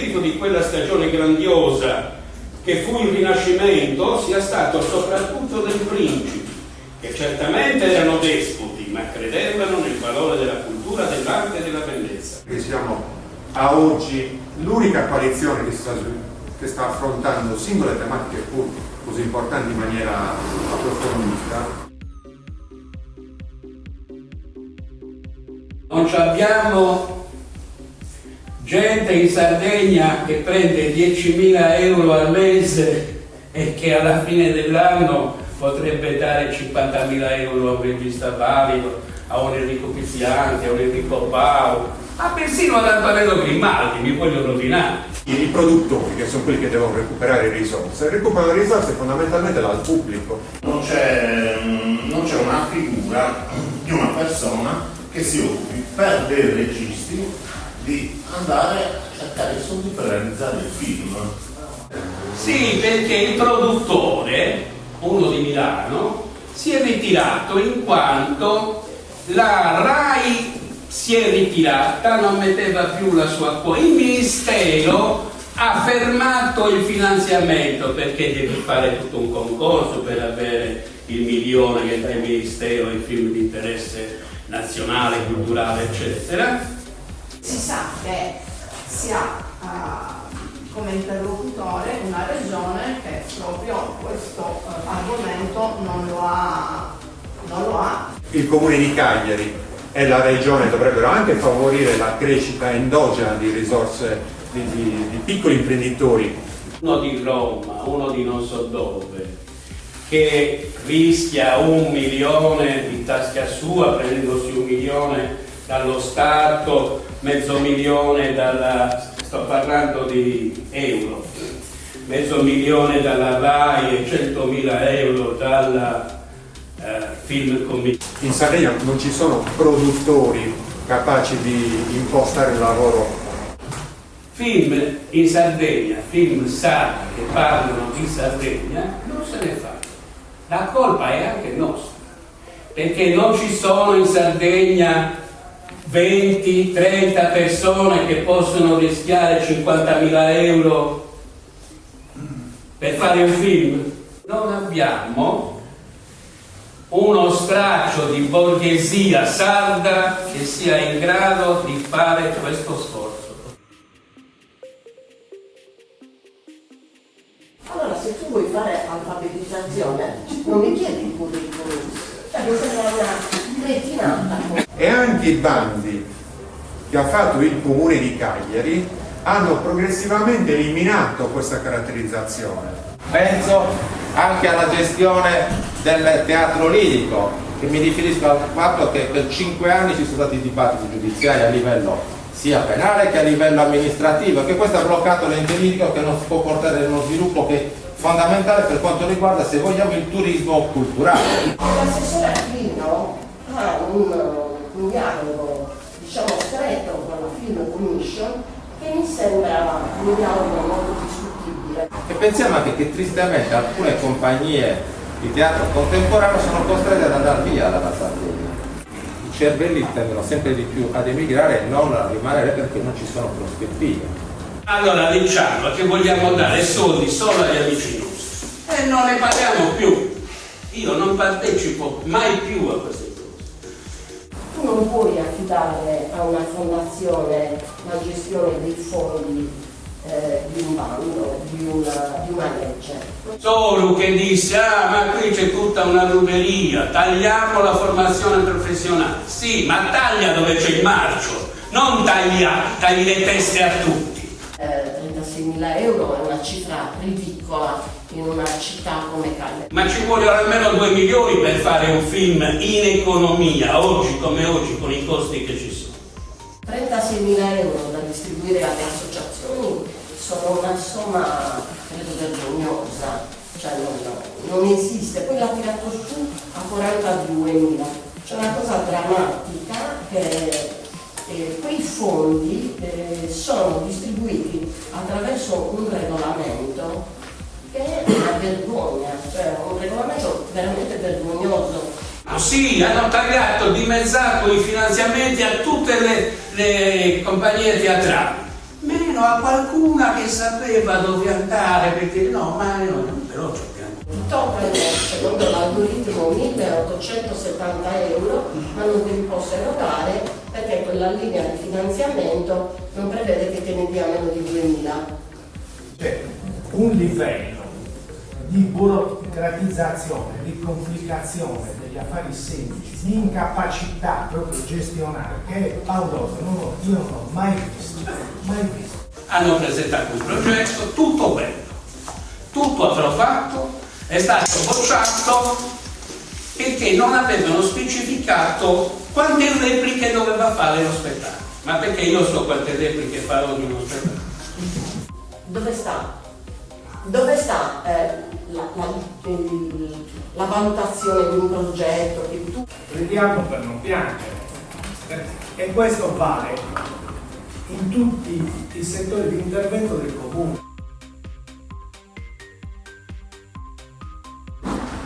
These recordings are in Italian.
spirito di quella stagione grandiosa che fu il Rinascimento sia stato soprattutto dei principi, che certamente erano despoti, ma credevano nel valore della cultura, dell'arte e della bellezza. Siamo a oggi l'unica coalizione che sta affrontando singole tematiche pur così importanti in maniera approfondita. Non abbiamo gente in Sardegna che prende 10.000 euro al mese e che alla fine dell'anno potrebbe dare 50.000 euro a un regista valido, a un Enrico Pizzianti, a un Enrico Bau, ma persino ad Antonello Grimaldi, mi voglio rovinare. I produttori, che sono quelli che devono recuperare risorse, recuperano risorse fondamentalmente dal pubblico. Non c'è una figura di una persona che si occupi per dei registi di andare a cercare i soldi per realizzare il film. Sì, perché il produttore, uno di Milano, si è ritirato in quanto la RAI si è ritirata, non metteva più la sua quota. Il Ministero ha fermato il finanziamento perché devi fare tutto un concorso per avere il milione che dà il Ministero ai film di interesse nazionale, culturale, eccetera. Si sa che si ha come interlocutore una regione che proprio questo argomento non lo ha. Il comune di Cagliari e la regione dovrebbero anche favorire la crescita endogena di risorse di piccoli imprenditori. Uno di Roma, uno di non so dove, che rischia 1 milione di tasca sua prendendosi 1 milione dallo Stato, 500.000 dalla, sto parlando di euro, 500.000 dalla RAI e 100.000 euro dalla Film Commissione. In Sardegna non ci sono produttori capaci di impostare un lavoro. Film in Sardegna, film sardi che parlano di Sardegna, non se ne fa. La colpa è anche nostra, perché non ci sono in Sardegna 20-30 persone che possono rischiare 50.000 euro per fare un film. Non abbiamo uno straccio di borghesia sarda che sia in grado di fare questo sforzo. Allora, se tu vuoi fare alfabetizzazione, non mi chiedi il curriculum, cioè mi sembra una cretinata. E anche i bandi che ha fatto il comune di Cagliari hanno progressivamente eliminato questa caratterizzazione. Penso anche alla gestione del teatro lirico, che mi riferisco al fatto che per 5 anni ci sono stati dibattiti giudiziari a livello sia penale che a livello amministrativo, che questo ha bloccato l'ente lirico, che non si può portare uno sviluppo che è fondamentale per quanto riguarda, se vogliamo, il turismo culturale. L'assessore Aquino ha un dialogo, diciamo, stretto con la Film Commission che mi sembra un dialogo molto discutibile. E pensiamo anche che tristemente alcune compagnie di teatro contemporaneo sono costrette ad andare via dalla Sardegna. I cervelli tendono sempre di più ad emigrare e non a rimanere perché non ci sono prospettive. Allora diciamo che vogliamo dare soldi solo agli amici nostri e non ne parliamo più. Io non partecipo mai più a queste cose. Tu non puoi affidare a una fondazione la gestione dei fondi di un bando, di una legge. Solo che disse, ma qui c'è tutta una ruberia, tagliamo la formazione professionale. Sì, ma taglia dove c'è il marcio, non tagli le teste a tutti. 36.000 euro è una cifra ridicola in una città come Cagliari. Ma ci vogliono almeno 2 milioni per fare un film in economia, oggi come oggi, con i costi che ci sono. 36.000 euro da distribuire alle associazioni sono una somma, credo, vergognosa, cioè non esiste. Poi l'ha tirato su a 42.000. C'è una cosa drammatica che quei fondi sono distribuiti attraverso un regolamento che è una vergogna, cioè un regolamento veramente vergognoso. Ah sì, hanno tagliato, dimezzato i finanziamenti a tutte le compagnie teatrali, meno almeno a qualcuna che sapeva dove andare, perché no, ma no, però c'è Tutto prende, secondo l'algoritmo, 1.870 euro, ma non te li posso erogare perché quella linea di finanziamento non prevede che te ne dia meno di 2.000. Cioè, un livello di burocratizzazione, di complicazione degli affari semplici, di incapacità proprio gestionale che è pauroso, io non l'ho mai visto, mai visto. Hanno presentato un progetto, tutto bello, tutto approvato, è stato bocciato perché non avevano specificato quante repliche doveva fare lo spettacolo. Ma perché io so quante repliche farò di uno spettacolo? Dove sta la valutazione di un progetto che tu... Prendiamo per non piangere, e questo vale in tutti i settori di intervento del comune.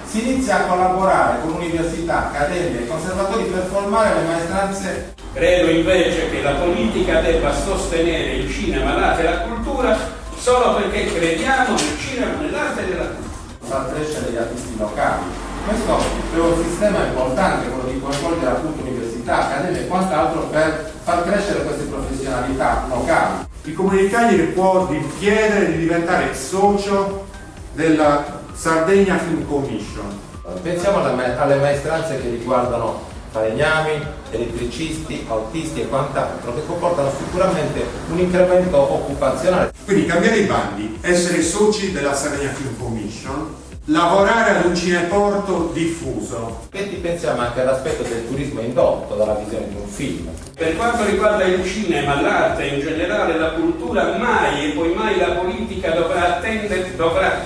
Si inizia a collaborare con università, accademie e conservatori per formare le maestranze. Credo invece che la politica debba sostenere il cinema, l'arte e la cultura solo perché crediamo nel cinema, nell'arte e nella cultura. Far crescere gli artisti locali. Questo è un sistema importante, quello di coinvolgere appunto università, accademie e quant'altro per far crescere queste professionalità locali. Il Comune di Cagliari può chiedere di diventare socio della Sardegna Film Commission. Pensiamo alle maestranze che riguardano falegnami, elettricisti, autisti e quant'altro, che comportano sicuramente un incremento occupazionale. Quindi cambiare i bandi, essere soci della Sardegna Film Commission, lavorare ad un cineporto diffuso. E pensiamo anche all'aspetto del turismo indotto dalla visione di un film. Per quanto riguarda il cinema, l'arte in generale, la cultura, mai e poi mai la politica dovrà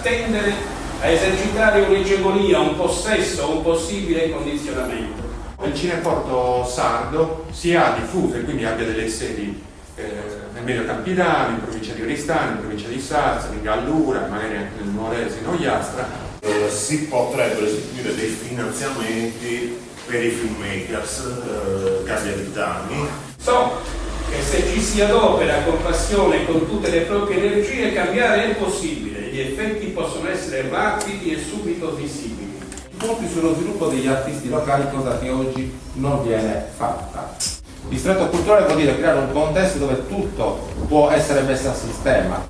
tendere a esercitare un'egemonia, un possesso, un possibile condizionamento. Il cineporto sardo sia diffuso e quindi abbia delle sedi nel Medio Campidano, in provincia di Oristano, in provincia di Sarzano, in Gallura, magari anche nel Nuorese, in Ogliastra. Si potrebbero istituire dei finanziamenti per i filmmakers cagliaritani. So che se ci si adopera con passione e con tutte le proprie energie, cambiare è possibile. Gli effetti possono essere rapidi e subito visibili. Punti sullo sviluppo degli artisti locali, cosa che oggi non viene fatta. Distretto culturale vuol dire creare un contesto dove tutto può essere messo a sistema.